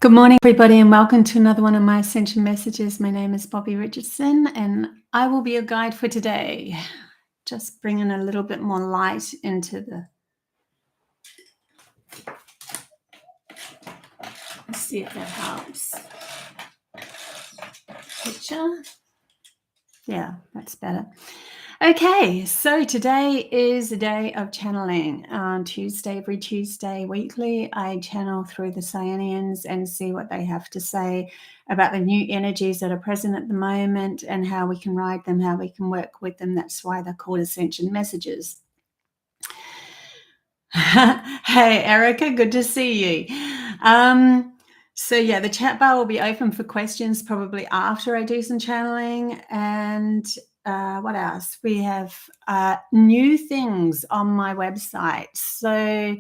Good morning, everybody, and welcome to another one of my Ascension messages. My name is Bobby Richardson, and I will be your guide for today. Just bringing a little bit more light into the... Let's see if that helps. Picture. Yeah, that's better. Okay, so today is a day of channeling. On Tuesday, every Tuesday weekly, I channel through the CYANIANS and see what they have to say about the new energies that are present at the moment and how we can ride them, how we can work with them. That's why they're called Ascension messages. Hey, Erica, good to see you. So yeah, the chat bar will be open for questions probably after I do some channeling. And what else? We have new things on my website. So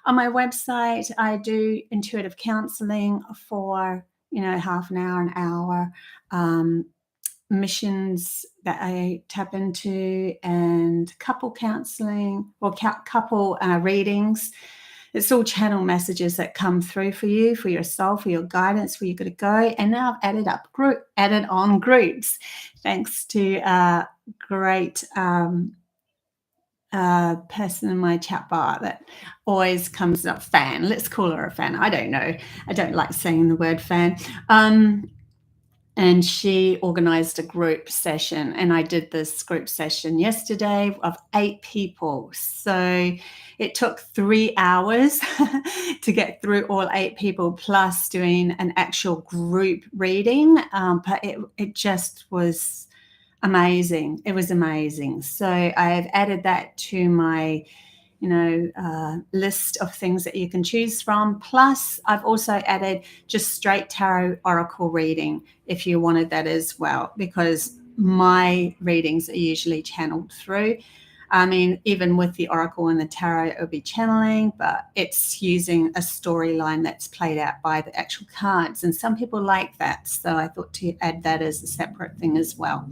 on my website, I do intuitive counseling for, half an hour, missions that I tap into, and couple counseling or couple readings. It's all channel messages that come through for you, for your soul, for your guidance, where you're going to go. And now I've added on groups, thanks to a great person in my chat bar that always comes up. Fan, let's call her a fan. I don't know. I don't like saying the word fan. And she organized a group session, and I did this group session yesterday of 8 people. So it took 3 hours to get through all 8 people, plus doing an actual group reading. But it just was amazing. It was amazing. So I've added that to my list of things that you can choose from. Plus, I've also added just straight tarot oracle reading if you wanted that as well, because my readings are usually channeled through. I mean, even with the oracle and the tarot, it'll be channeling, but it's using a storyline that's played out by the actual cards. And some people like that. So I thought to add that as a separate thing as well,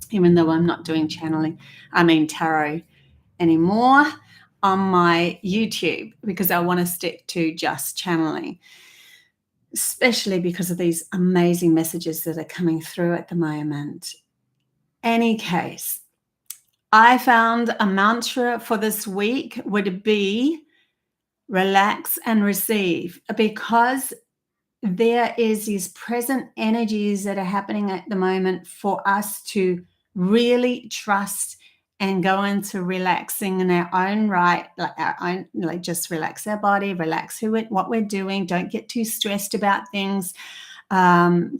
even though I'm not doing tarot anymore on my YouTube, because I want to stick to just channeling, especially because of these amazing messages that are coming through at the moment. Any case, I found a mantra for this week would be relax and receive, because there is these present energies that are happening at the moment for us to really trust and go into relaxing in our own right, just relax our body, relax what we're doing. Don't get too stressed about things.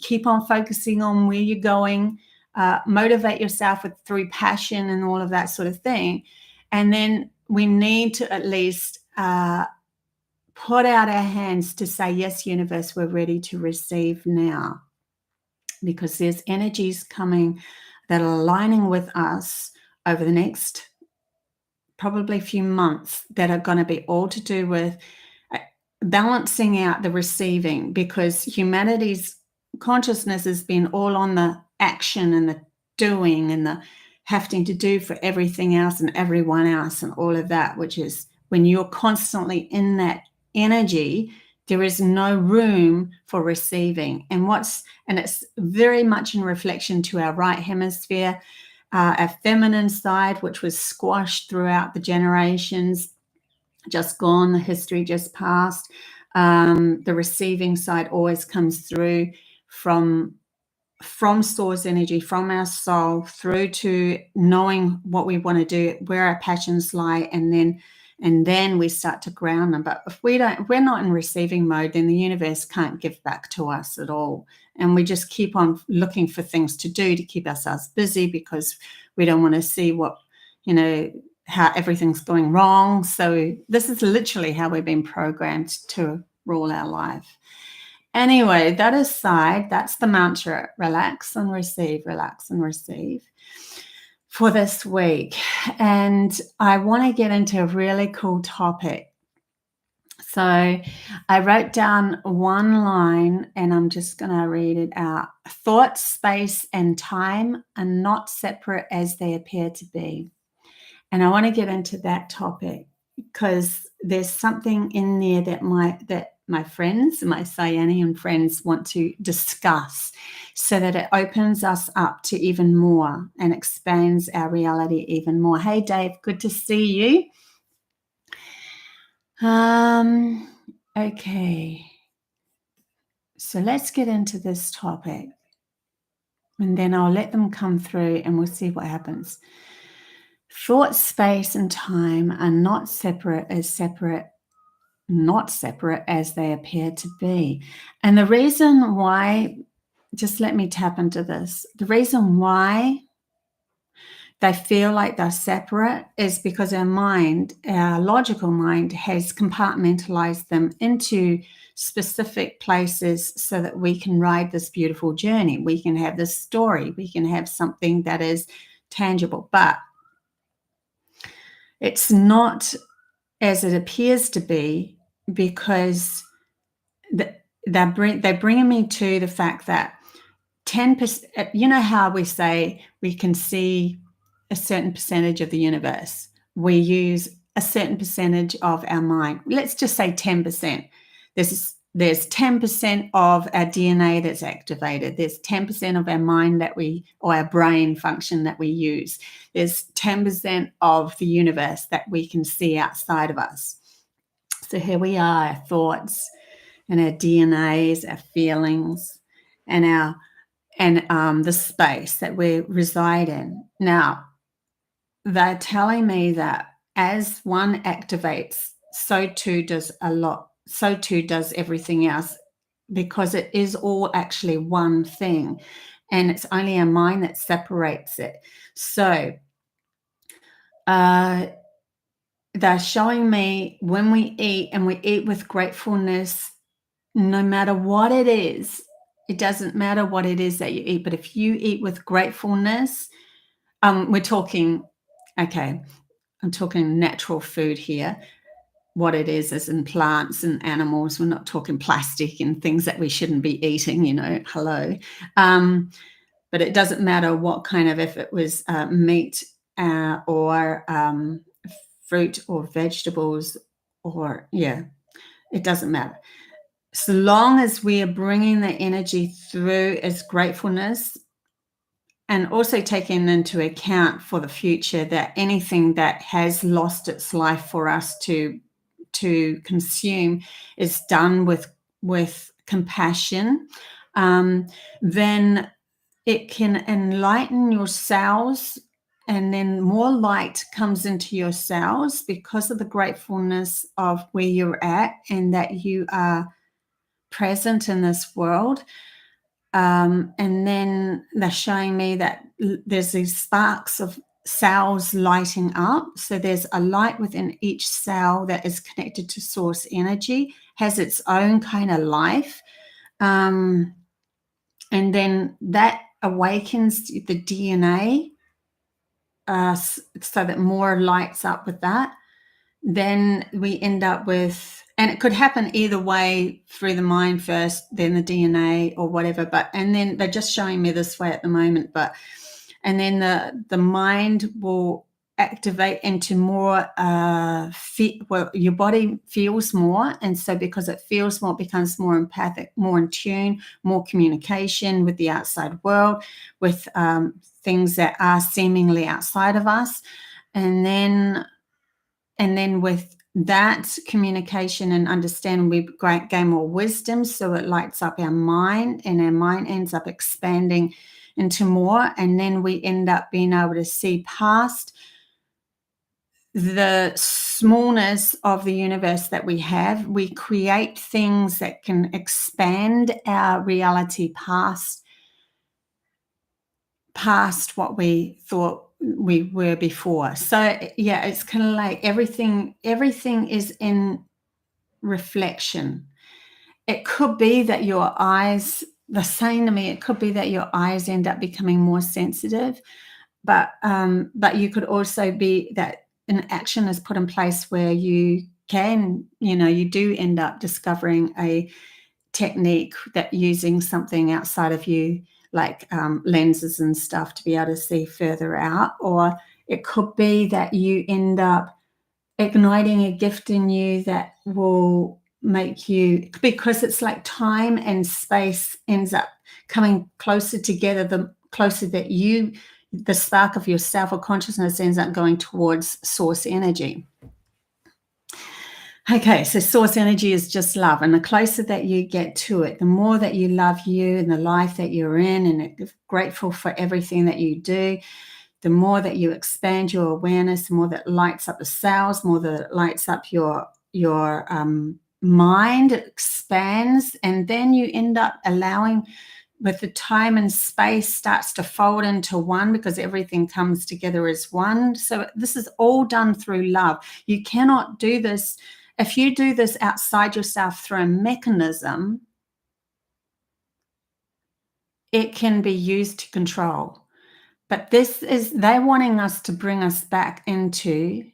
Keep on focusing on where you're going. Motivate yourself through passion and all of that sort of thing. And then we need to at least put out our hands to say, yes, universe, we're ready to receive now, because there's energies coming that are aligning with us over the next probably few months that are going to be all to do with balancing out the receiving, because humanity's consciousness has been all on the action and the doing and the having to do for everything else and everyone else and all of that, which is when you're constantly in that energy, there is no room for receiving. And it's very much in reflection to our right hemisphere, our feminine side, which was squashed throughout the generations, just gone, the history just passed. The receiving side always comes through from source energy, from our soul, through to knowing what we want to do, where our passions lie, and then we start to ground them. But if we're not in receiving mode, then the universe can't give back to us at all. And we just keep on looking for things to do to keep ourselves busy, because we don't want to see how everything's going wrong. So this is literally how we've been programmed to rule our life. Anyway, that aside, that's the mantra: relax and receive, relax and receive, for this week. And I want to get into a really cool topic. So I wrote down one line, and I'm just going to read it out. Thought, space, and time are not separate as they appear to be. And I want to get into that topic because there's something in there that friends, my Cyanian friends, want to discuss, so that it opens us up to even more and expands our reality even more. Hey, Dave, good to see you. Okay. So let's get into this topic, and then I'll let them come through and we'll see what happens. Thought, space, and time are not separate as they appear to be. And the reason why, just let me tap into this, the reason why they feel like they're separate is because our mind, our logical mind, has compartmentalized them into specific places so that we can ride this beautiful journey. We can have this story. We can have something that is tangible, but it's not as it appears to be, because they're bringing me to the fact that 10%, you know how we say we can see a certain percentage of the universe. We use a certain percentage of our mind. Let's just say 10%. There's 10% of our DNA that's activated. There's 10% of our mind or our brain function that we use. There's 10% of the universe that we can see outside of us. So here we are, our thoughts and our DNAs, our feelings, and the space that we reside in. Now, they're telling me that as one activates, so too does everything else, because it is all actually one thing, and it's only our mind that separates it. So they're showing me when we eat, and we eat with gratefulness, no matter what it is. It doesn't matter what it is that you eat, but if you eat with gratefulness, we're talking, okay, I'm talking natural food here. What it is in plants and animals. We're not talking plastic and things that we shouldn't be eating, hello. But it doesn't matter what kind of, if it was meat or fruit or vegetables, or, it doesn't matter. So long as we are bringing the energy through as gratefulness, and also taking into account for the future that anything that has lost its life for us to consume is done with compassion, then it can enlighten your cells, and then more light comes into your cells because of the gratefulness of where you're at and that you are present in this world. And then they're showing me that there's these sparks of cells lighting up. So there's a light within each cell that is connected to source energy, has its own kind of life. And then that awakens the DNA, so that more lights up with that. Then we end up with, and it could happen either way, through the mind first, then the DNA or whatever. And then they're just showing me this way at the moment. And then the mind will activate into more, your body feels more. And so because it feels more, it becomes more empathic, more in tune, more communication with the outside world, with things that are seemingly outside of us. And then with that communication and understanding, we gain more wisdom, so it lights up our mind, and our mind ends up expanding into more. And then we end up being able to see past the smallness of the universe that we have. We create things that can expand our reality past what we thought we were before. So it's kind of like everything is in reflection. It could be that your eyes, they're saying to me, it could be that your eyes end up becoming more sensitive, but you could also be that an action is put in place where you can, you do end up discovering a technique that using something outside of you, like lenses and stuff, to be able to see further out. Or it could be that you end up igniting a gift in you that will make you, because it's like time and space ends up coming closer together, the closer that you, the spark of yourself or consciousness ends up going towards source energy. Okay, so source energy is just love. And the closer that you get to it, the more that you love you and the life that you're in, and grateful for everything that you do, the more that you expand your awareness, the more that lights up the cells, the more that it lights up your mind, it expands, and then you end up allowing, with the time and space starts to fold into one, because everything comes together as one. So this is all done through love. You cannot do this. If you do this outside yourself through a mechanism, it can be used to control. But this is, they're wanting us to bring us back into,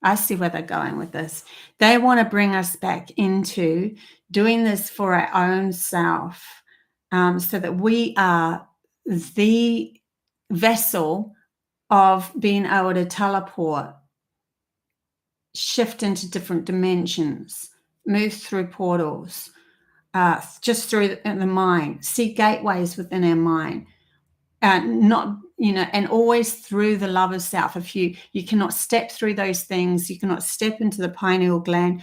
I see where they're going with this. They want to bring us back into doing this for our own self, so that we are the vessel of being able to teleport, shift into different dimensions, move through portals, just through the mind, see gateways within our mind, not, you know, and always through the love of self. If you cannot step through those things, you cannot step into the pineal gland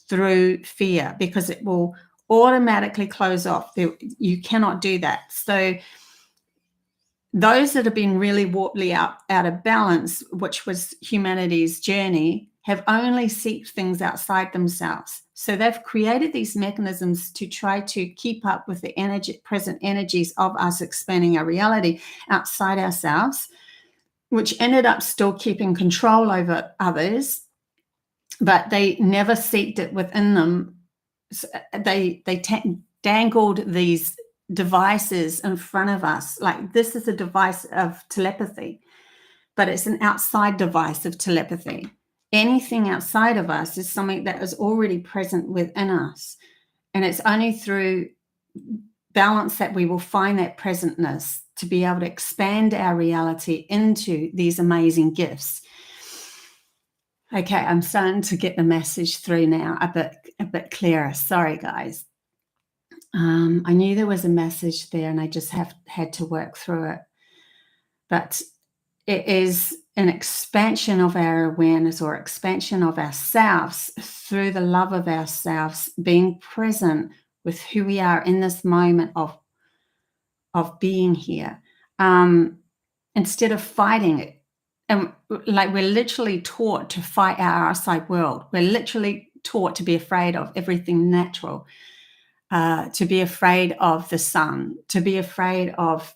through fear, because it will automatically close off. You cannot do that. So those that have been really wobbly out of balance, which was humanity's journey, have only seeked things outside themselves. So they've created these mechanisms to try to keep up with the present energies of us expanding our reality outside ourselves, which ended up still keeping control over others, but they never seeked it within them. So they dangled these devices in front of us, like this is a device of telepathy, but it's an outside device of telepathy. Anything outside of us is something that is already present within us, and it's only through balance that we will find that presentness to be able to expand our reality into these amazing gifts. Okay, I'm starting to get the message through now a bit clearer. Sorry, guys. I knew there was a message there, and I just had to work through it. But it is an expansion of our awareness, or expansion of ourselves through the love of ourselves, being present with who we are in this moment of being here, instead of fighting it. And like, we're literally taught to fight our outside world. We're literally taught to be afraid of everything natural, to be afraid of the sun, to be afraid of,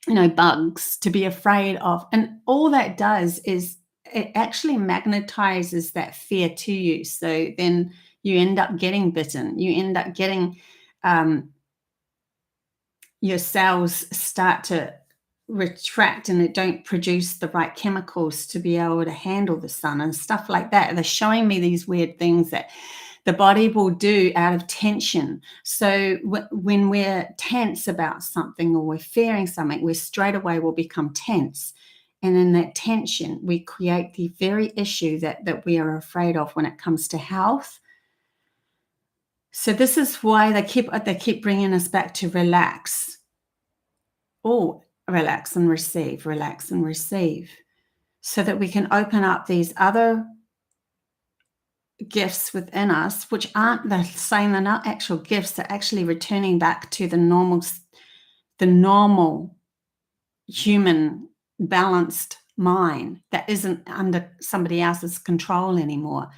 you know, bugs, to be afraid of, and all that does is it actually magnetizes that fear to you. So then you end up getting bitten. You end up getting, your cells start to retract, and it don't produce the right chemicals to be able to handle the sun and stuff like that. They're showing me these weird things that the body will do out of tension. So when we're tense about something, or we're fearing something, we straight away will become tense. And in that tension, we create the very issue that we are afraid of when it comes to health. So this is why they keep bringing us back to relax. Oh, relax and receive, relax and receive, so that we can open up these other gifts within us, which aren't, they're saying they're not actual gifts, they're actually returning back to the normal human balanced mind that isn't under somebody else's control anymore.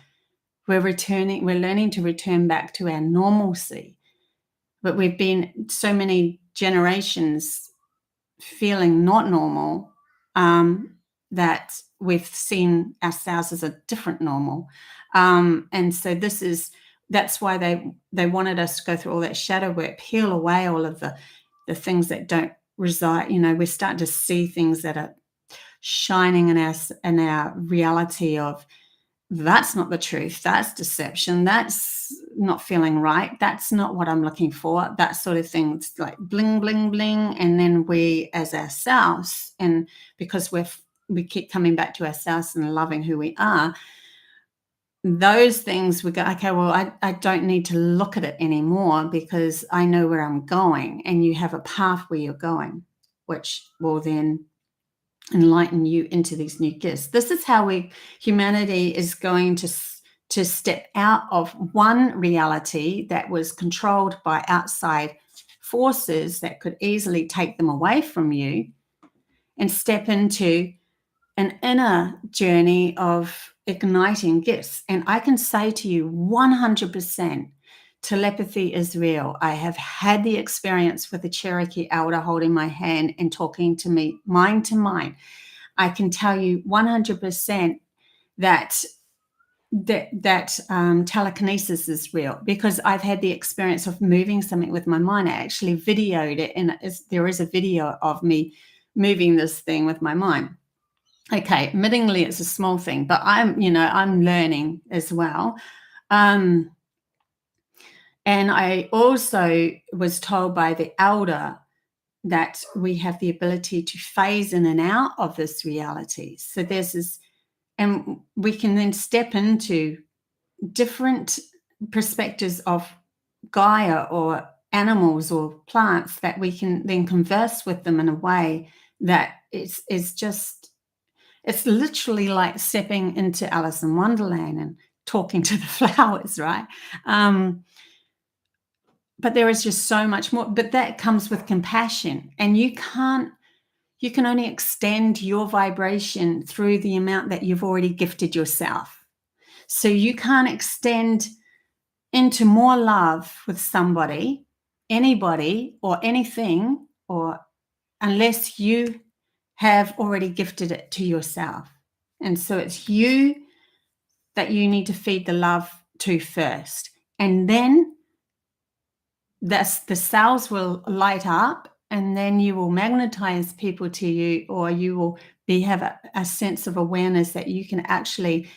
We're learning to return back to our normalcy. But we've been so many generations feeling not normal, that we've seen ourselves as a different normal. And so that's why they wanted us to go through all that shadow work, peel away all of the things that don't reside. You know, we're starting to see things that are shining in our reality of, that's not the truth, that's deception, that's not feeling right, that's not what I'm looking for, that sort of thing. It's like bling, bling, bling. And then we as ourselves, and because we keep coming back to ourselves and loving who we are, those things we go, okay, well, I don't need to look at it anymore because I know where I'm going, and you have a path where you're going, which will then enlighten you into these new gifts. This is how humanity is going to step out of one reality that was controlled by outside forces that could easily take them away from you, and step into an inner journey of igniting gifts. And I can say to you 100%, telepathy is real. I have had the experience with the Cherokee elder holding my hand and talking to me mind to mind. I can tell you 100% that telekinesis is real, because I've had the experience of moving something with my mind. I actually videoed it, and there is a video of me moving this thing with my mind. Okay, admittingly, it's a small thing, but I'm learning as well. And I also was told by the elder that we have the ability to phase in and out of this reality. So there's this, and we can then step into different perspectives of Gaia or animals or plants, that we can then converse with them in a way that is just, it's literally like stepping into Alice in Wonderland and talking to the flowers, right? But there is just so much more. But that comes with compassion, and you can only extend your vibration through the amount that you've already gifted yourself. So you can't extend into more love with somebody, anybody, or anything, or unless you have already gifted it to yourself. And so it's you that you need to feed the love to first. And then the cells will light up, and then you will magnetize people to you, or you will have a sense of awareness that you can actually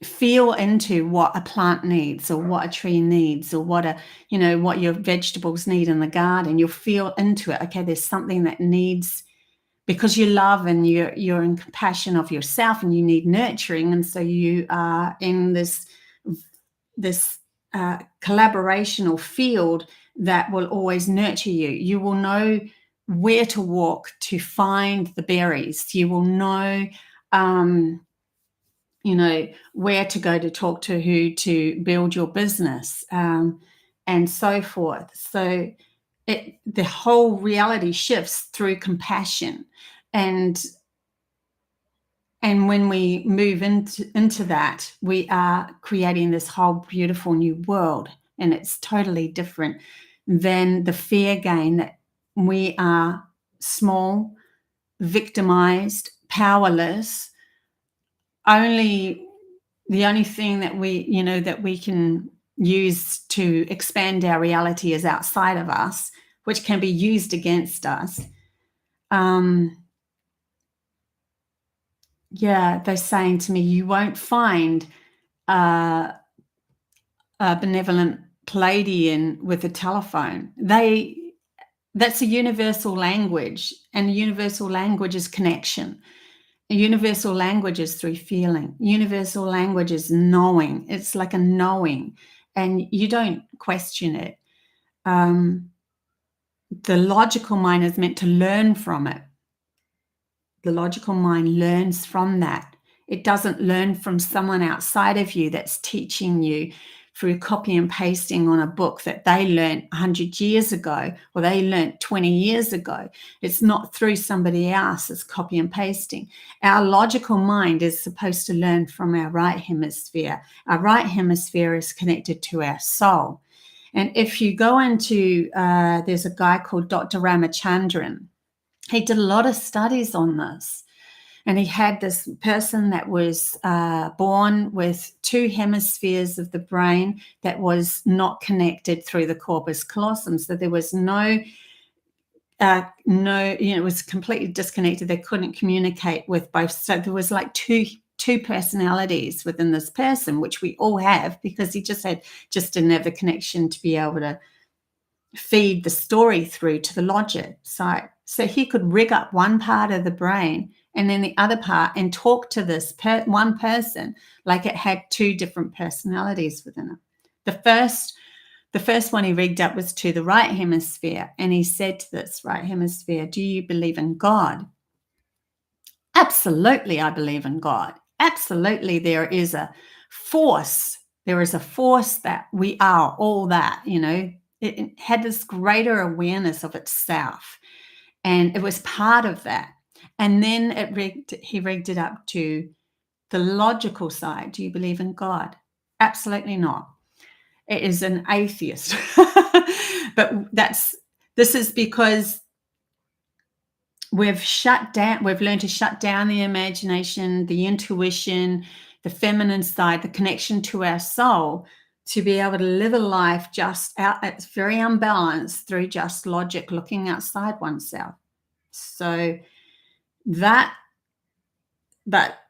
feel into what a plant needs, or what a tree needs, or what your vegetables need in the garden. You'll feel into it. Okay, there's something that needs, because you love and you're in compassion of yourself, and you need nurturing, and so you are in this collaborational field that will always nurture you. You will know where to walk to find the berries. You will know where to go to talk to who to build your business, and so forth. So the whole reality shifts through compassion. And when we move into that, we are creating this whole beautiful new world. And it's totally different than the fear game that we are small, victimized, powerless. The only thing that we can use to expand our reality is outside of us, which can be used against us. They're saying to me, you won't find a benevolent Pleiadian with a telephone. That's a universal language, and a universal language is connection. A universal language is through feeling. Universal language is knowing. It's like a knowing, and you don't question it. The logical mind is meant to learn from it. The logical mind learns from that. It doesn't learn from someone outside of you that's teaching you through copy and pasting on a book that they learned 100 years ago, or they learned 20 years ago. It's not through somebody else's copy and pasting. Our logical mind is supposed to learn from our right hemisphere. Our right hemisphere is connected to our soul. And if you go into, there's a guy called Dr. Ramachandran. He did a lot of studies on this. And he had this person that was born with two hemispheres of the brain that was not connected through the corpus callosum. So there was it was completely disconnected. They couldn't communicate with both. So there was like two personalities within this person, which we all have, because he just didn't have the connection to be able to feed the story through to the logic. So he could rig up one part of the brain and then the other part, and talk to this one person like it had two different personalities within it. The first one he rigged up was to the right hemisphere, and he said to this right hemisphere, do you believe in God? Absolutely, I believe in God. Absolutely, there is a force. There is a force that we are all that, you know. It had this greater awareness of itself, and it was part of that. And then he rigged it up to the logical side. Do you believe in God? Absolutely not. It is an atheist. But this is because we've learned to shut down the imagination, the intuition, the feminine side, the connection to our soul, to be able to live a life just out. It's very unbalanced through just logic, looking outside oneself. So but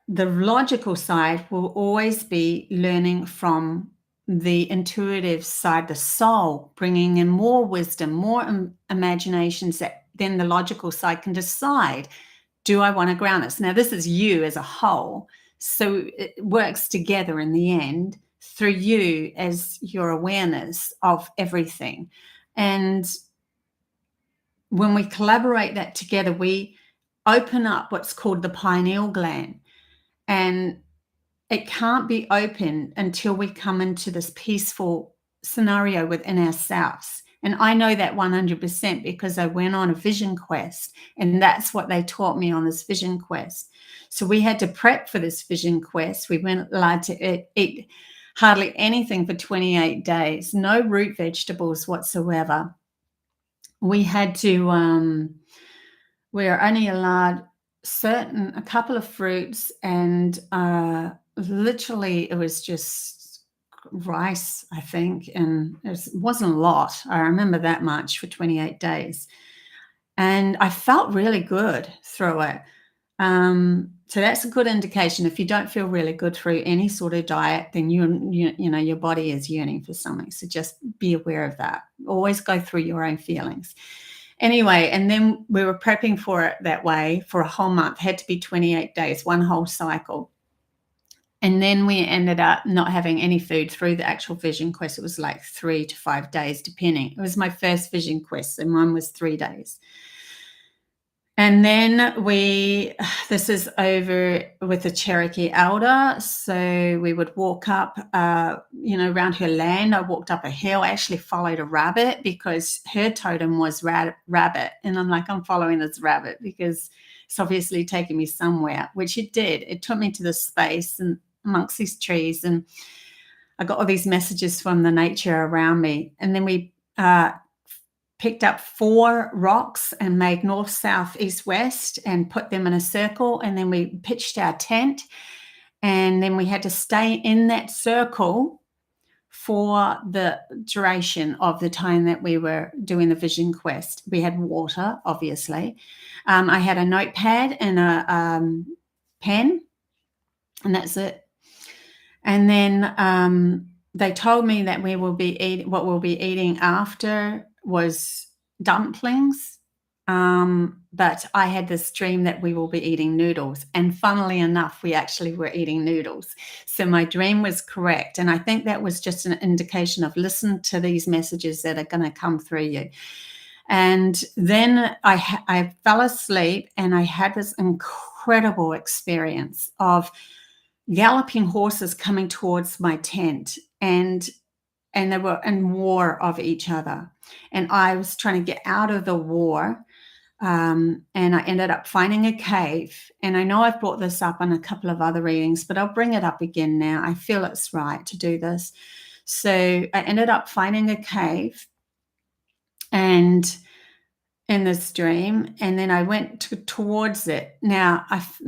the logical side will always be learning from the intuitive side, the soul, bringing in more wisdom, more imaginations that then the logical side can decide, do I want to ground this? Now, this is you as a whole. So it works together in the end through you as your awareness of everything. And when we collaborate that together, we open up what's called the pineal gland. And it can't be open until we come into this peaceful scenario within ourselves. And I know that 100% because I went on a vision quest, and that's what they taught me on this vision quest. So we had to prep for this vision quest. We weren't allowed to eat hardly anything for 28 days, no root vegetables whatsoever. We had to, we were only allowed a couple of fruits, and literally it was just rice, I think, and it wasn't a lot. I remember that much for 28 days, and I felt really good through it. So that's a good indication. If you don't feel really good through any sort of diet, then you know your body is yearning for something. So just be aware of that. Always go through your own feelings. Anyway, and then we were prepping for it that way for a whole month. It had to be 28 days, one whole cycle. And then we ended up not having any food through the actual vision quest. It was like 3 to 5 days, depending. It was my first vision quest, and mine was 3 days. And then this is over with a Cherokee elder. So we would walk up, around her land. I walked up a hill. I actually followed a rabbit because her totem was rabbit. And I'm like, I'm following this rabbit because it's obviously taking me somewhere, which it did. It took me to this space and amongst these trees. And I got all these messages from the nature around me. And then we picked up 4 rocks and made north, south, east, west, and put them in a circle. And then we pitched our tent, and then we had to stay in that circle for the duration of the time that we were doing the vision quest. We had water, obviously. I had a notepad and a pen, and that's it. And then they told me that what we'll be eating after was dumplings, but I had this dream that we will be eating noodles, and funnily enough, we actually were eating noodles. So my dream was correct, and I think that was just an indication of listen to these messages that are going to come through you. And then I fell asleep, and I had this incredible experience of galloping horses coming towards my tent, and they were in war of each other. And I was trying to get out of the war, and I ended up finding a cave. And I know I've brought this up on a couple of other readings, but I'll bring it up again now. I feel it's right to do this. So I ended up finding a cave and in this dream, and then I went towards it. Now, I've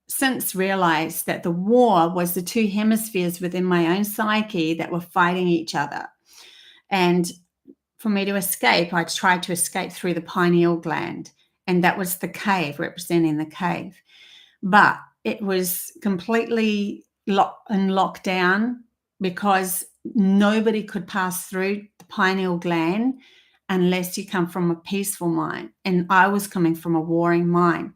since realized that the war was the 2 hemispheres within my own psyche that were fighting each other. And for me to escape, I tried to escape through the pineal gland, and that was the cave, representing the cave. But it was completely locked down because nobody could pass through the pineal gland unless you come from a peaceful mind. And I was coming from a warring mind.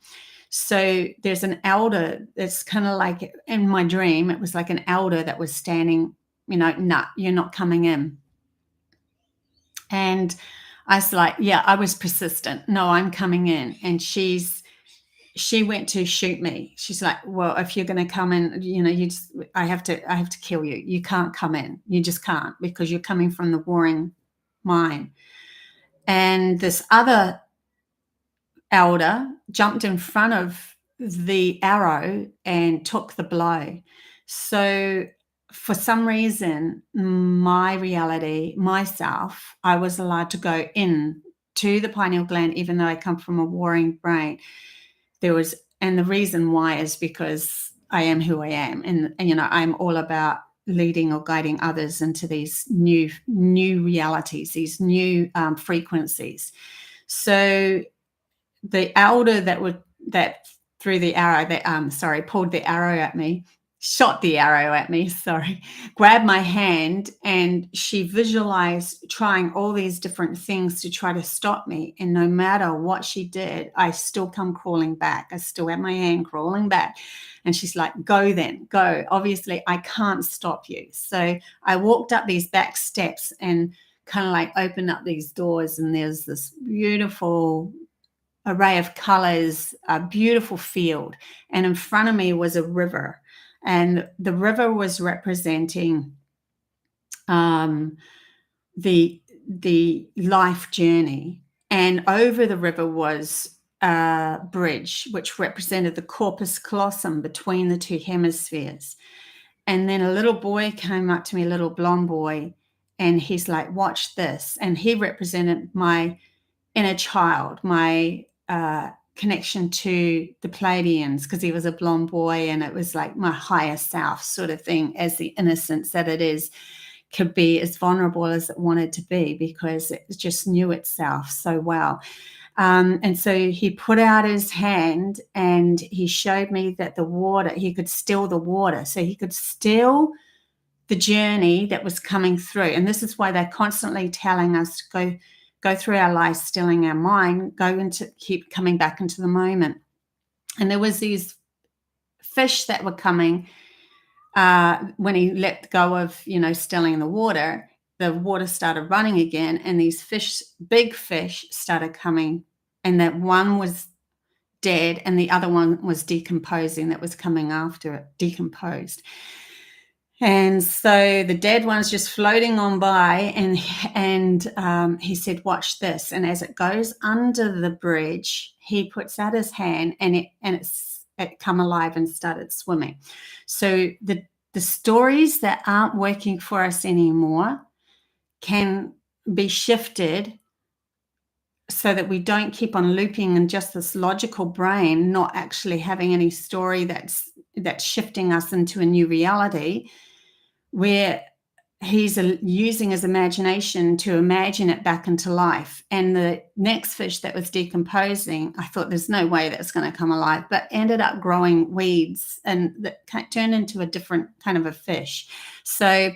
So there's an elder that's kind of like, in my dream, it was like an elder that was standing, nah, you're not coming in. And I was like, yeah, I was persistent. No, I'm coming in. And she went to shoot me. She's like, well, if you're going to come in, I have to kill you. You can't come in. You just can't, because you're coming from the warring mind. And this other elder jumped in front of the arrow and took the blow. So for some reason, my reality, myself, I was allowed to go in to the pineal gland, even though I come from a warring brain. And the reason why is because I am who I am. And I'm all about leading or guiding others into these new realities, these new frequencies. So the elder that threw the arrow, pulled the arrow at me, shot the arrow at me, grabbed my hand, and she visualized trying all these different things to try to stop me. And no matter what she did, I still come crawling back. I still have my hand crawling back. And she's like, go then, go. Obviously, I can't stop you. So I walked up these back steps and kind of like opened up these doors, and there's this beautiful array of colors, a beautiful field. And in front of me was a river. And the river was representing the life journey. And over the river was a bridge, which represented the corpus callosum between the two hemispheres. And then a little boy came up to me, a little blonde boy, and he's like, watch this. And he represented my inner child, my connection to the Pleiadians, because he was a blonde boy, and it was like my higher self sort of thing, as the innocence that it is could be as vulnerable as it wanted to be, because it just knew itself so well. And so he put out his hand and he showed me that the water, he could still the water. So he could still the journey that was coming through. And this is why they're constantly telling us to go through our lives, stilling our mind, keep coming back into the moment. And there was these fish that were coming when he let go of, stilling the water started running again. And these big fish started coming, and that one was dead and the other one was decomposing, that was coming after it, decomposed. And so the dead one's just floating on by, and he said, watch this. And as it goes under the bridge, he puts out his hand, and it come alive and started swimming. So the stories that aren't working for us anymore can be shifted so that we don't keep on looping in just this logical brain, not actually having any story that's shifting us into a new reality, where he's using his imagination to imagine it back into life. And the next fish that was decomposing, I thought there's no way that's going to come alive, but ended up growing weeds, and that turned into a different kind of a fish. So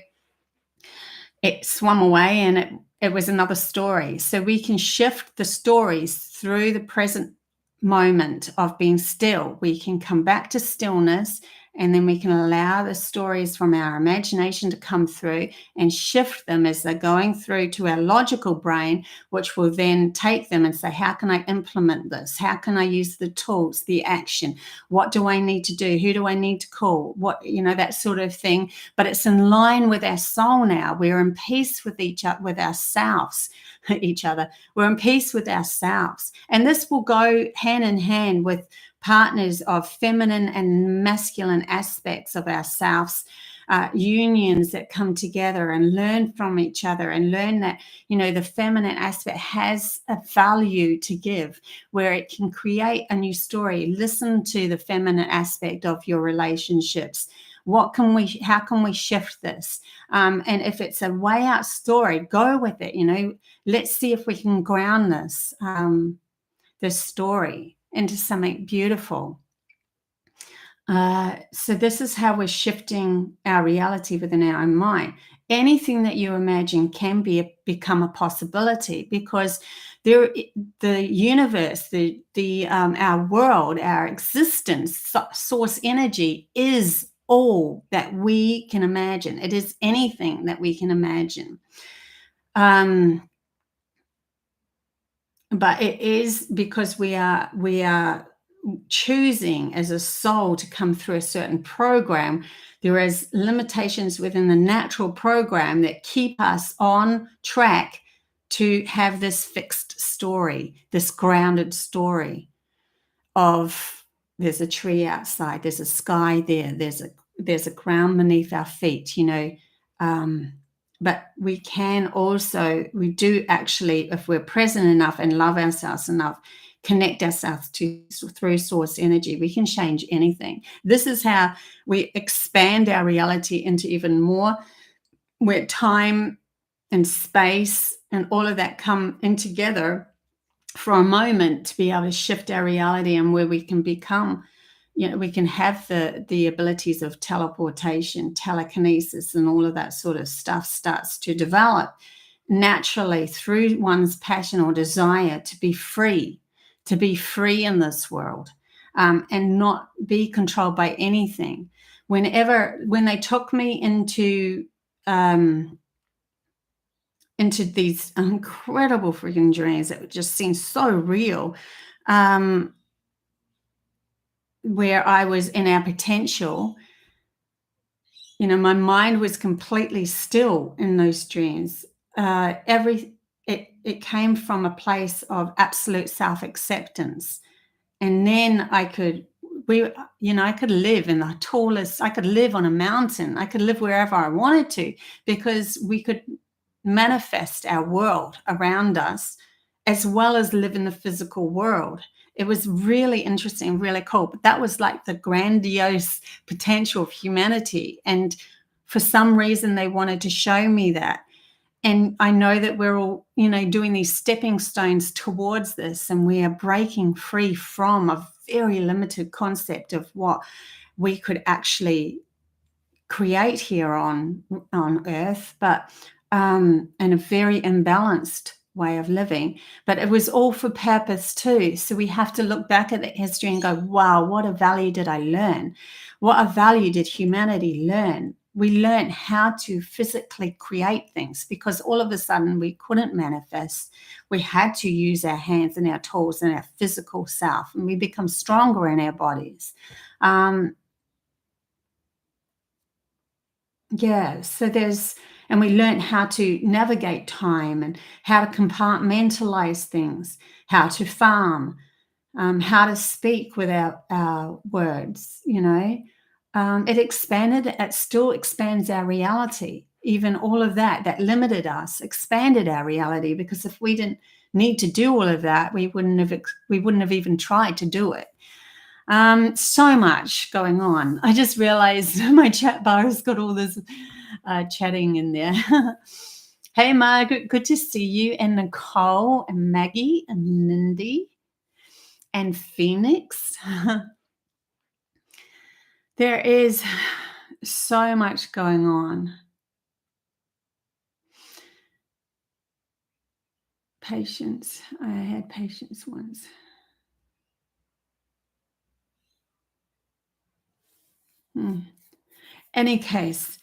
it swam away, and it was another story. So we can shift the stories through the present moment of being still. We can come back to stillness, and then we can allow the stories from our imagination to come through and shift them as they're going through to our logical brain, which will then take them and say, how can I implement this? How can I use the tools, the action? What do I need to do? Who do I need to call? That sort of thing. But it's in line with our soul now. We're in peace with each other, with ourselves, We're in peace with ourselves. And this will go hand in hand with partners of feminine and masculine aspects of ourselves, unions that come together and learn from each other, and learn that, the feminine aspect has a value to give, where it can create a new story. Listen to the feminine aspect of your relationships. How can we shift this? And if it's a way out story, go with it. Let's see if we can ground this story into something beautiful. So this is how we're shifting our reality within our own mind. Anything that you imagine can become a possibility, because there, the universe, our world, our existence, source energy is all that we can imagine. It is anything that we can imagine. But it is because we are choosing as a soul to come through a certain program. There is limitations within the natural program that keep us on track to have this fixed story, this grounded story of there's a tree outside, there's a sky there, there's a ground beneath our feet, but we do actually, if we're present enough and love ourselves enough, connect ourselves through source energy, we can change anything. This is how we expand our reality into even more, where time and space and all of that come in together for a moment to be able to shift our reality, and where we can become, we can have the abilities of teleportation, telekinesis, and all of that sort of stuff starts to develop naturally through one's passion or desire to be free in this world, and not be controlled by anything. When they took me into these incredible freaking dreams that just seemed so real, where I was in our potential, my mind was completely still in those dreams. It came from a place of absolute self-acceptance. And then I could live in the tallest, I could live on a mountain, I could live wherever I wanted to, because we could manifest our world around us as well as live in the physical world. It was really interesting, really cool. But that was like the grandiose potential of humanity. And for some reason, they wanted to show me that. And I know that we're all, doing these stepping stones towards this, and we are breaking free from a very limited concept of what we could actually create here on Earth, but in a very imbalanced way of living. But it was all for purpose too. So we have to look back at the history and go, wow, what a value did I learn? What a value did humanity learn? We learned how to physically create things, because all of a sudden we couldn't manifest. We had to use our hands and our tools and our physical self, and we become stronger in our bodies. And we learned how to navigate time and how to compartmentalize things, how to farm, how to speak with our words, it still expands our reality. Even all of that limited us expanded our reality, because if we didn't need to do all of that, we wouldn't have even tried to do it. So much going on. I just realized my chat bar has got all this chatting in there. Hey, Margaret, good to see you. And Nicole and Maggie and Lindy and Phoenix. There is so much going on. Patience. I had patience once. Any case,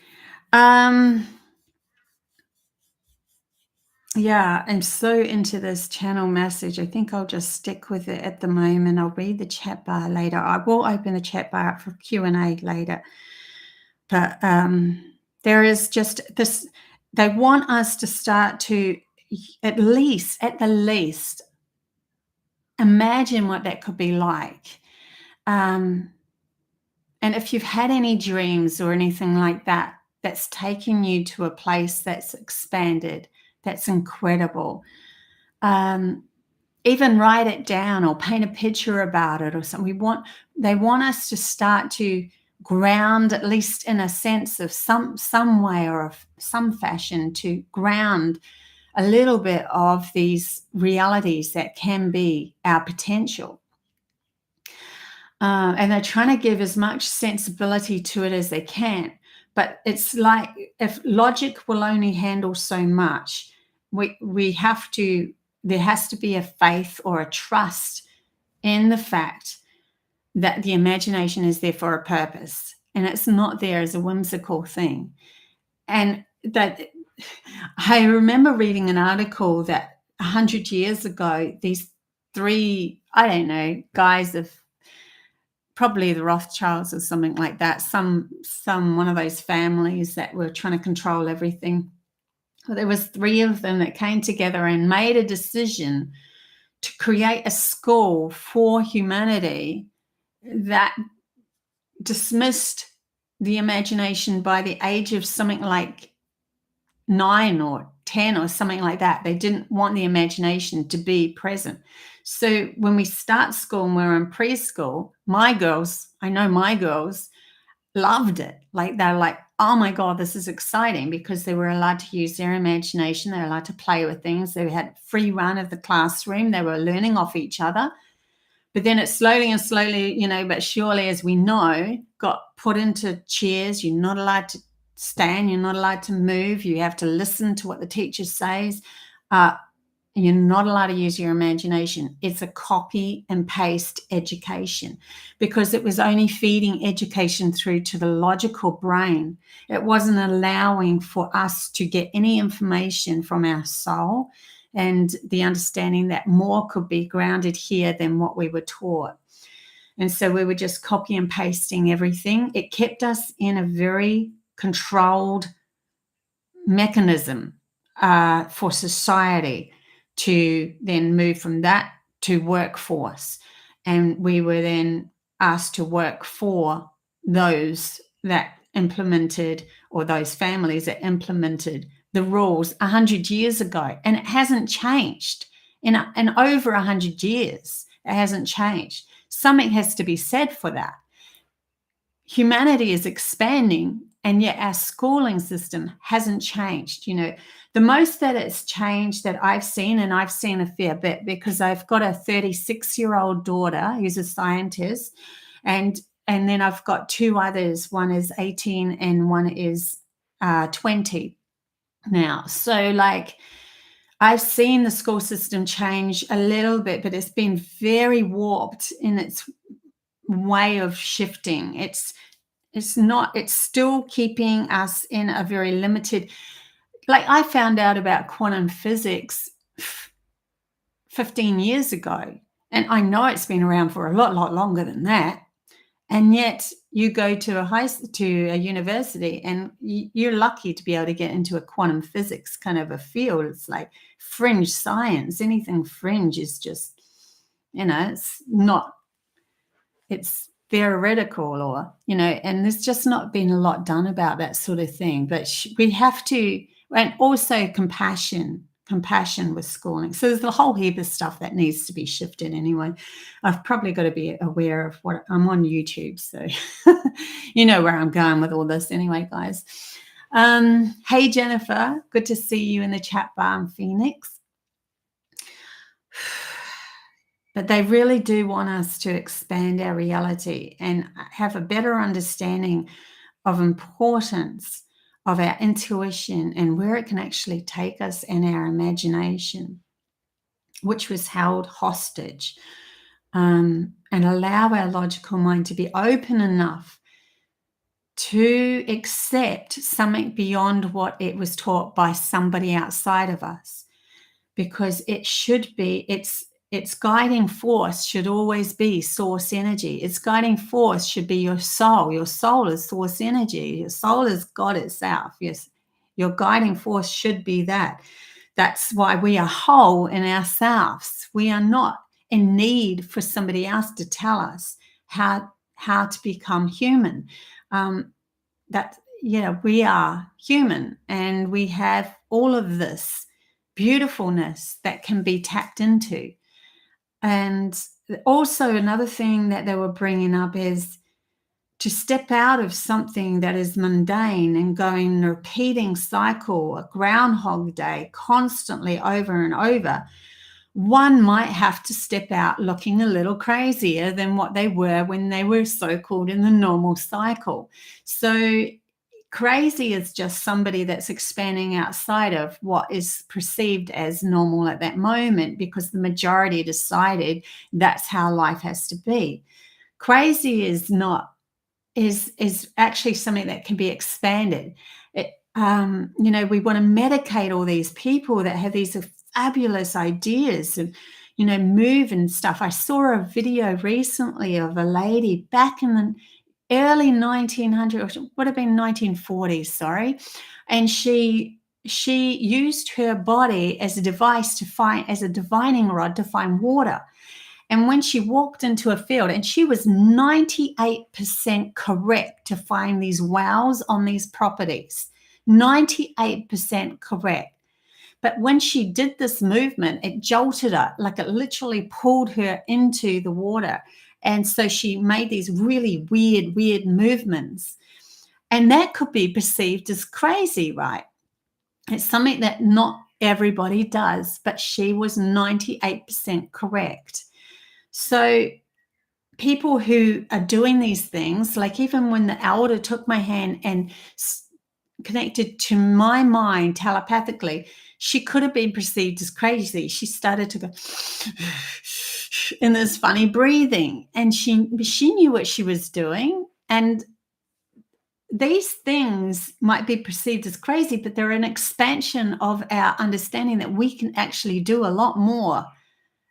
yeah, I'm so into this channel message. I think I'll just stick with it at the moment. I'll read the chat bar later. I will open the chat bar up for Q&A later. But there is just this, they want us to start to at the least, imagine what that could be like. And if you've had any dreams or anything like that, that's taken you to a place that's expanded, that's incredible. Even write it down or paint a picture about it or something. They want us to start to ground, at least in a sense of some way or of some fashion, to ground a little bit of these realities that can be our potential. and they're trying to give as much sensibility to it as they can. But it's like, if logic will only handle so much, we have to, there has to be a faith or a trust in the fact that the imagination is there for a purpose, and it's not there as a whimsical thing. And that, I remember reading an article that 100 years ago, these three, I don't know, guys of probably the Rothschilds or something like that, some one of those families that were trying to control everything. Well, there was three of them that came together and made a decision to create a school for humanity that dismissed the imagination by the age of something like 9 or 10 or something like that. They didn't want the imagination to be present. So when we start school and we're in preschool, my girls, I know my girls loved it. Like, they're like, oh my God, this is exciting, because they were allowed to use their imagination. They're allowed to play with things. They had free run of the classroom. They were learning off each other. But then it slowly and slowly, you know, but surely, as we know, got put into chairs. You're not allowed to stand. You're not allowed to move. You have to listen to what the teacher says. You're not allowed to use your imagination. It's a copy and paste education, because it was only feeding education through to the logical brain. It wasn't allowing for us to get any information from our soul, and the understanding that more could be grounded here than what we were taught. And so we were just copy and pasting everything. It kept us in a very controlled mechanism for society, to then move from that to workforce. And we were then asked to work for those that implemented, or those families that implemented the rules 100 years ago. And it hasn't changed. In over 100 years, it hasn't changed. Something has to be said for that. Humanity is expanding, and yet our schooling system hasn't changed. You know, the most that it's changed that I've seen, and I've seen a fair bit, because I've got a 36-year-old daughter who's a scientist, and then I've got two others. One is 18 and one is 20 now. So, like, I've seen the school system change a little bit, but it's been very warped in its way of shifting. It's still keeping us in a very limited, like, I found out about quantum physics 15 years ago, and I know it's been around for a lot longer than that. And yet you go to a university, and you're lucky to be able to get into a quantum physics kind of a field. It's like fringe science. Anything fringe is just, you know, it's theoretical, or, you know, and there's just not been a lot done about that sort of thing. But we have to, and also compassion with schooling. So there's a whole heap of stuff that needs to be shifted anyway. I've probably got to be aware of what I'm on YouTube, so you know where I'm going with all this anyway, guys. Hey Jennifer, good to see you in the chat bar in Phoenix. But they really do want us to expand our reality and have a better understanding of importance of our intuition and where it can actually take us, and our imagination, which was held hostage, and allow our logical mind to be open enough to accept something beyond what it was taught by somebody outside of us, because it should be, its guiding force should always be source energy. Its guiding force should be your soul. Your soul is source energy. Your soul is God itself. Yes, your guiding force should be that. That's why we are whole in ourselves. We are not in need for somebody else to tell us how to become human. We are human, and we have all of this beautifulness that can be tapped into. And also another thing that they were bringing up is to step out of something that is mundane and going in a repeating cycle, a groundhog day, constantly over and over. one might have to step out looking a little crazier than what they were when they were so-called in the normal cycle. So crazy is just somebody that's expanding outside of what is perceived as normal at that moment, because the majority decided that's how life has to be. Crazy is not, is actually something that can be expanded. You know, we want to medicate all these people that have these fabulous ideas and, you know, move and stuff. I saw a video recently of a lady back in the early 1900s, would have been 1940s, sorry, and she used her body as a device to find, as a divining rod to find water. And when she walked into a field, and she was 98% correct to find these wells on these properties, 98% correct. But when she did this movement, it jolted her, like it literally pulled her into the water. And so she made these really weird movements. And that could be perceived as crazy, right? It's something that not everybody does, but she was 98% correct. So people who are doing these things, like even when the elder took my hand and connected to my mind telepathically, she could have been perceived as crazy. She started to go in this funny breathing, and she knew what she was doing. And these things might be perceived as crazy, but they're an expansion of our understanding that we can actually do a lot more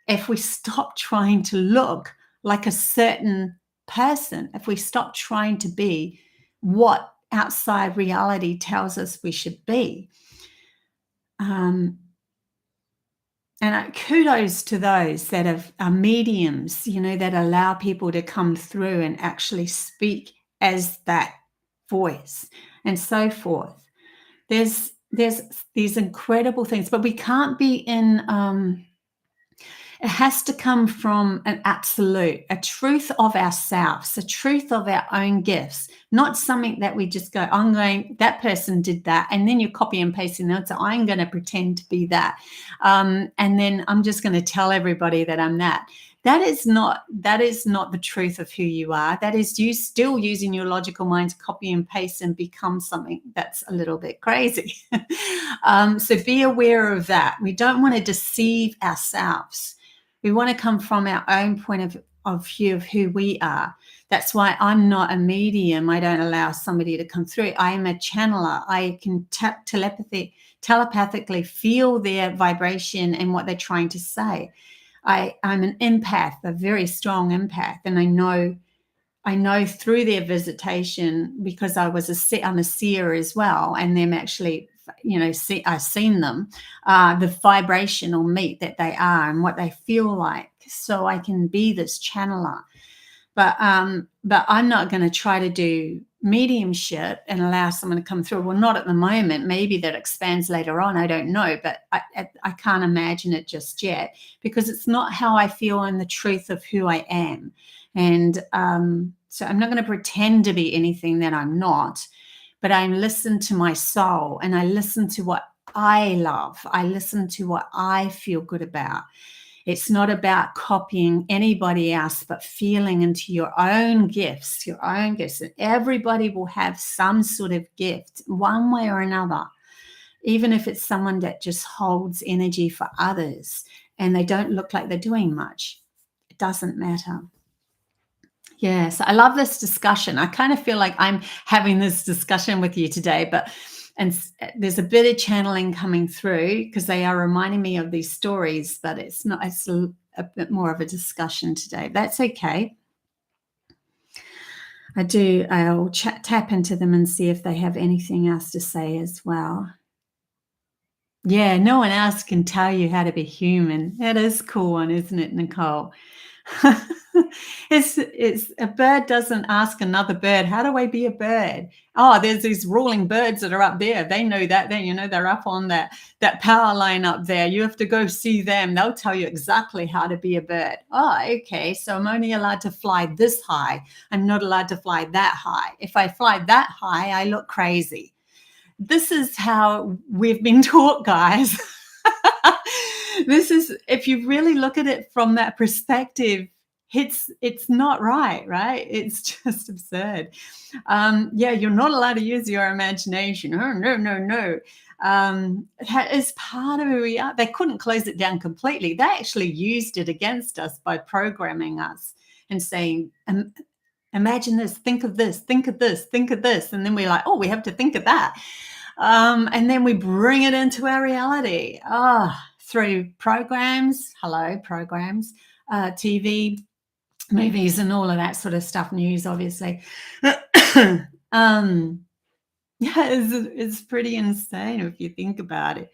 if we stop trying to look like a certain person, if we stop trying to be what outside reality tells us we should be. And kudos to those that are mediums, you know, that allow people to come through and actually speak as that voice and so forth. There's these incredible things, but we can't be in it has to come from an absolute, a truth of ourselves, a truth of our own gifts, not something that we just go, I'm going, that person did that. And then you copy and paste in there. So I'm going to pretend to be that. And then I'm just going to tell everybody that I'm that. That is not the truth of who you are. That is you still using your logical mind to copy and paste and become something that's a little bit crazy. So be aware of that. We don't want to deceive ourselves. We want to come from our own point of view of who we are. That's why I'm not a medium. I don't allow somebody to come through. I am a channeler. I can telepathically feel their vibration and what they're trying to say. I'm an empath, a very strong empath, and I know through their visitation, because I'm a seer as well, and them actually, you know, I've seen them, the vibrational meet that they are and what they feel like, so I can be this channeler. But I'm not going to try to do mediumship and allow someone to come through. Well, not at the moment. Maybe that expands later on. I don't know, but I can't imagine it just yet, because it's not how I feel and the truth of who I am. And so I'm not going to pretend to be anything that I'm not, but I listen to my soul, and I listen to what I love. I listen to what I feel good about. It's not about copying anybody else, but feeling into your own gifts, And everybody will have some sort of gift one way or another, even if it's someone that just holds energy for others and they don't look like they're doing much. It doesn't matter. Yes, I love this discussion. I kind of feel like I'm having this discussion with you today, and there's a bit of channeling coming through because they are reminding me of these stories, but it's a bit more of a discussion today. That's okay. I'll tap into them and see if they have anything else to say as well. Yeah, no one else can tell you how to be human. That is a cool one, isn't it, Nicole? It's a bird doesn't ask another bird, how do I be a bird? Oh, there's these ruling birds that are up there. They know that. Then, you know, they're up on that power line up there. You have to go see them. They'll tell you exactly how to be a bird. Oh, okay. So I'm only allowed to fly this high. I'm not allowed to fly that high. If I fly that high, I look crazy. This is how we've been taught, guys. This is, if you really look at it from that perspective, it's not right? It's just absurd. Yeah, you're not allowed to use your imagination. Oh, no, no, no. That is part of who we are. They couldn't close it down completely. They actually used it against us by programming us and saying, imagine this, think of this, think of this, think of this. And then we're like, oh, we have to think of that. And then we bring it into our reality through programs, TV, movies, and all of that sort of stuff, news, obviously. Yeah, it's pretty insane if you think about it.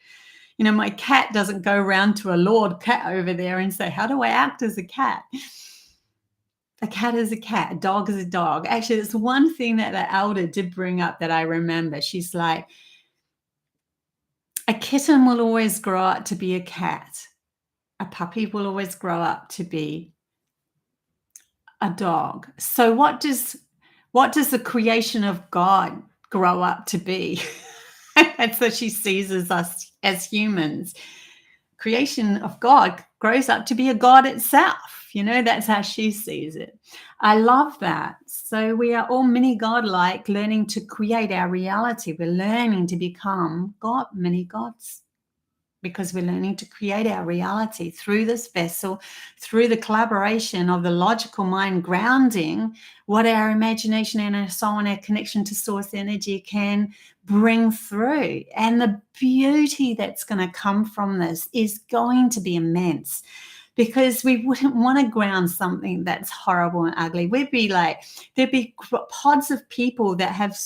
You know, my cat doesn't go around to a Lord cat over there and say, how do I act as a cat? A cat is a cat, a dog is a dog. Actually, it's one thing that the elder did bring up that I remember. She's like, a kitten will always grow up to be a cat. A puppy will always grow up to be a dog. So what does the creation of God grow up to be? That's what she sees us as humans. Creation of God grows up to be a God itself. You know, that's how she sees it. I love that. So we are all mini God-like, learning to create our reality. We're learning to become God, mini gods, because we're learning to create our reality through this vessel, through the collaboration of the logical mind grounding what our imagination and our soul and our connection to source energy can bring through. And the beauty that's going to come from this is going to be immense, because we wouldn't want to ground something that's horrible and ugly. We'd be like, there'd be pods of people that have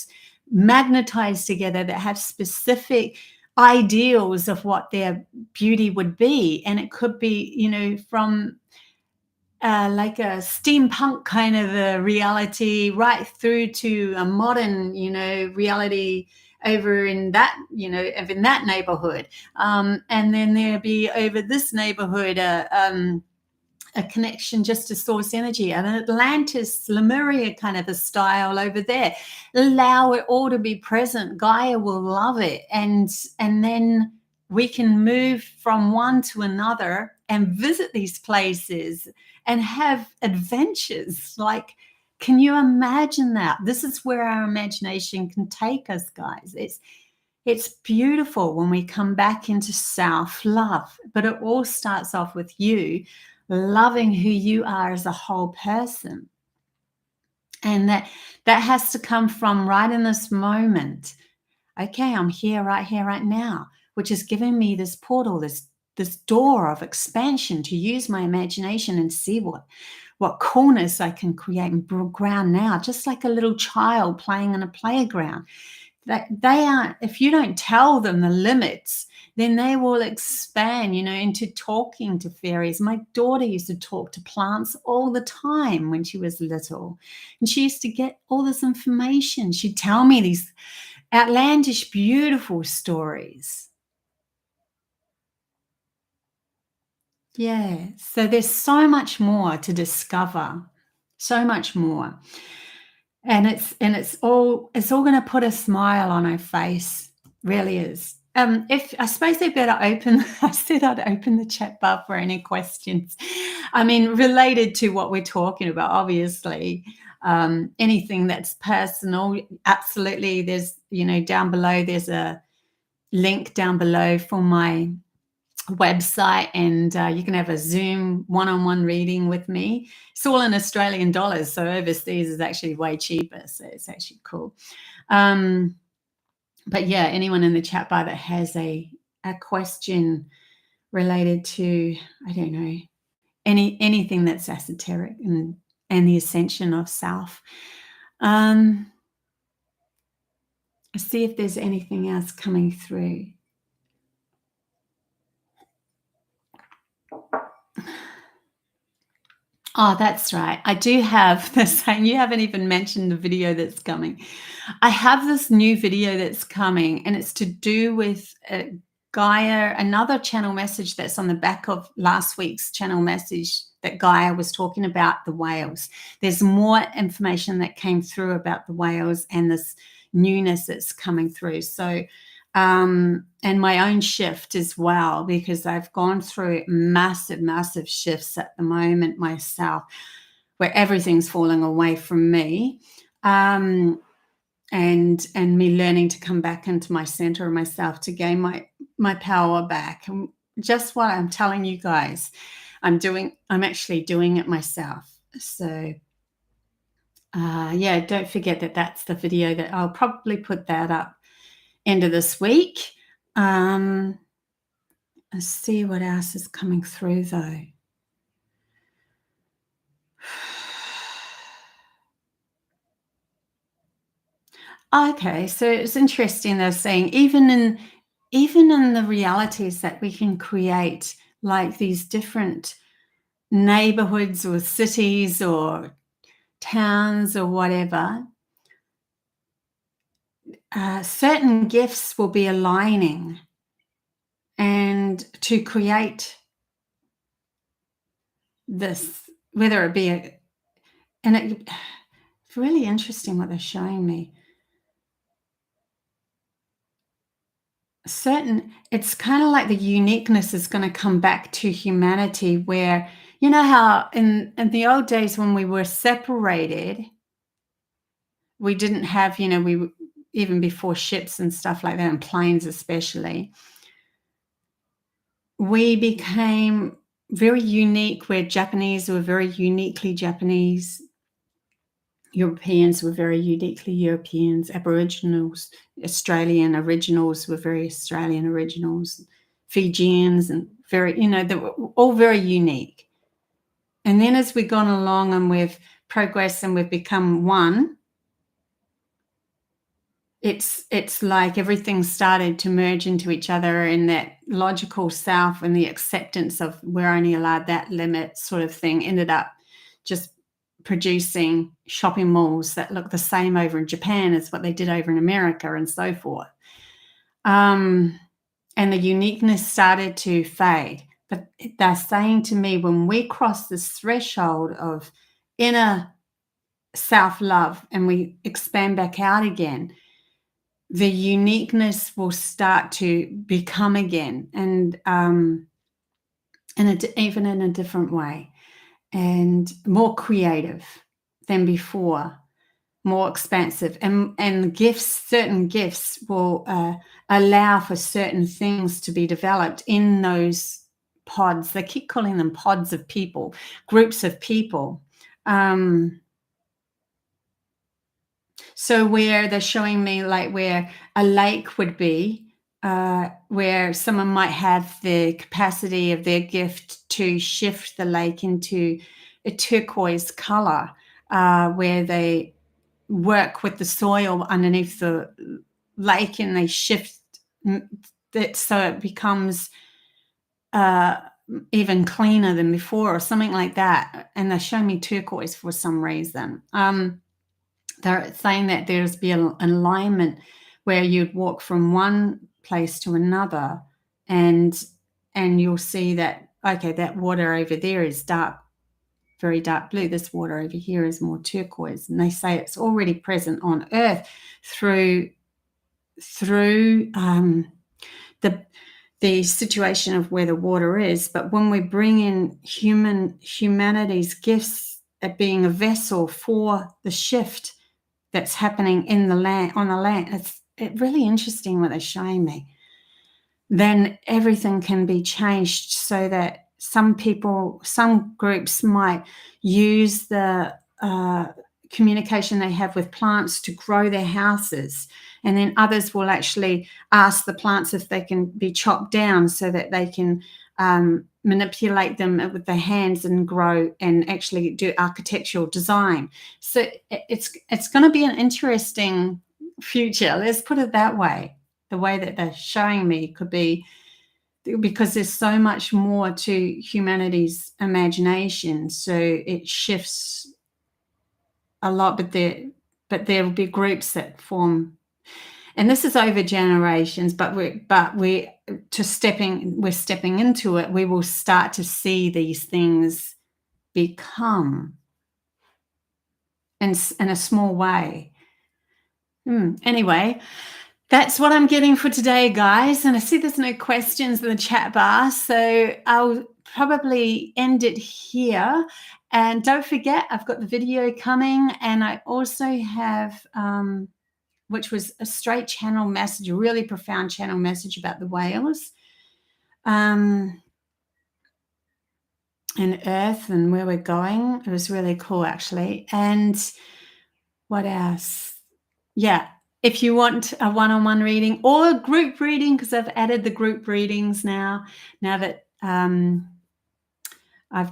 magnetized together, that have specific ideals of what their beauty would be. And it could be, you know, from like a steampunk kind of a reality right through to a modern, you know, reality over in that, you know, in that neighborhood. And then there'll be over this neighborhood a connection just to source energy, and Atlantis, Lemuria kind of a style over there. Allow it all to be present. Gaia will love it. And then we can move from one to another and visit these places and have adventures. Like, can you imagine that? This is where our imagination can take us, guys. It's beautiful when we come back into self-love, but it all starts off with you loving who you are as a whole person. And that has to come from right in this moment. Okay, I'm here, right now, which is giving me this portal, this door of expansion to use my imagination and see what coolness I can create and ground now, just like a little child playing in a playground. That they aren't, if you don't tell them the limits, then they will expand, you know, into talking to fairies. My daughter used to talk to plants all the time when she was little, and she used to get all this information. She'd tell me these outlandish, beautiful stories. Yeah, so there's so much more to discover, so much more. And it's all going to put a smile on her face. Really is. If I suppose they better open, I said I'd open the chat bar for any questions. I mean, related to what we're talking about, obviously, anything that's personal, absolutely. There's, you know, down below, there's a link down below for my website, and you can have a Zoom one-on-one reading with me. It's all in Australian dollars, so overseas is actually way cheaper, so it's actually cool. But yeah, anyone in the chat bar that has a question related to, I don't know, anything that's esoteric and the ascension of self. I see if there's anything else coming through. Oh, that's right. I do have the saying, you haven't even mentioned the video that's coming. I have this new video that's coming, and it's to do with Gaia, another channel message that's on the back of last week's channel message that Gaia was talking about the whales. There's more information that came through about the whales and this newness that's coming through. So and my own shift as well, because I've gone through massive shifts at the moment myself, where everything's falling away from me, and me learning to come back into my center of myself to gain my power back. And just what I'm telling you guys, I'm actually doing it myself. So yeah, don't forget that that's the video that I'll probably put that up end of this week. Let's see what else is coming through though. Okay, so it's interesting they're saying even in the realities that we can create, like these different neighborhoods or cities or towns or whatever, certain gifts will be aligning and to create this, whether it be it's really interesting what they're showing me. It's kind of like the uniqueness is going to come back to humanity, where, you know how in the old days when we were separated, we didn't have, even before ships and stuff like that, and planes especially, we became very unique, where Japanese were very uniquely Japanese, Europeans were very uniquely Europeans, Aboriginals, Australian originals were very Australian originals, Fijians, and very, they were all very unique. And then as we've gone along and we've progressed and we've become one, it's like everything started to merge into each other in that logical self, and the acceptance of we're only allowed that limit sort of thing ended up just producing shopping malls that look the same over in Japan as what they did over in America and so forth. And the uniqueness started to fade. But they're saying to me, when we cross this threshold of inner self-love and we expand back out again, the uniqueness will start to become again, and even in a different way, and more creative than before, more expansive, and certain gifts will allow for certain things to be developed in those pods. They keep calling them pods of people, groups of people. So where they're showing me, like where a lake would be, where someone might have the capacity of their gift to shift the lake into a turquoise color, where they work with the soil underneath the lake and they shift it so it becomes even cleaner than before, or something like that. And they show me turquoise for some reason. They're saying that there's be an alignment where you'd walk from one place to another, and you'll see that, okay, that water over there is dark, very dark blue. This water over here is more turquoise. And they say it's already present on Earth through the situation of where the water is. But when we bring in humanity's gifts at being a vessel for the shift that's happening in the land, on the land, it's really interesting what they're showing me. Then everything can be changed so that some groups might use the communication they have with plants to grow their houses, and then others will actually ask the plants if they can be chopped down so that they can manipulate them with their hands and grow and actually do architectural design. So it's going to be an interesting future, let's put it that way. The way that they're showing me could be, because there's so much more to humanity's imagination, so it shifts a lot. But there will be groups that form, and this is over generations, but we're stepping into it. We will start to see these things become in a small way. Anyway, That's what I'm getting for today, guys. And I see there's no questions in the chat bar, so I'll probably end it here. And don't forget, I've got the video coming, and I also have, which was a straight channel message, a really profound channel message about the whales and Earth and where we're going. It was really cool, actually. And what else? Yeah. If you want a one-on-one reading or a group reading, because I've added the group readings now that I've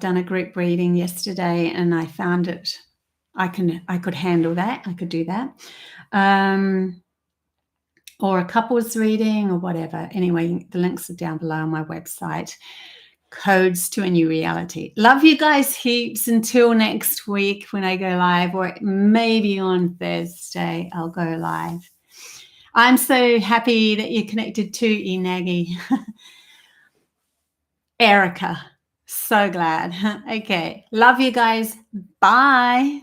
done a group reading yesterday and I found it, I could handle that. I could do that. Or a couples reading or whatever. Anyway, the links are down below on my website. Codes to a New Reality. Love you guys heaps. Until next week when I go live, or maybe on Thursday I'll go live. I'm so happy that you're connected to Inagi. Erica, so glad. Okay, love you guys. Bye.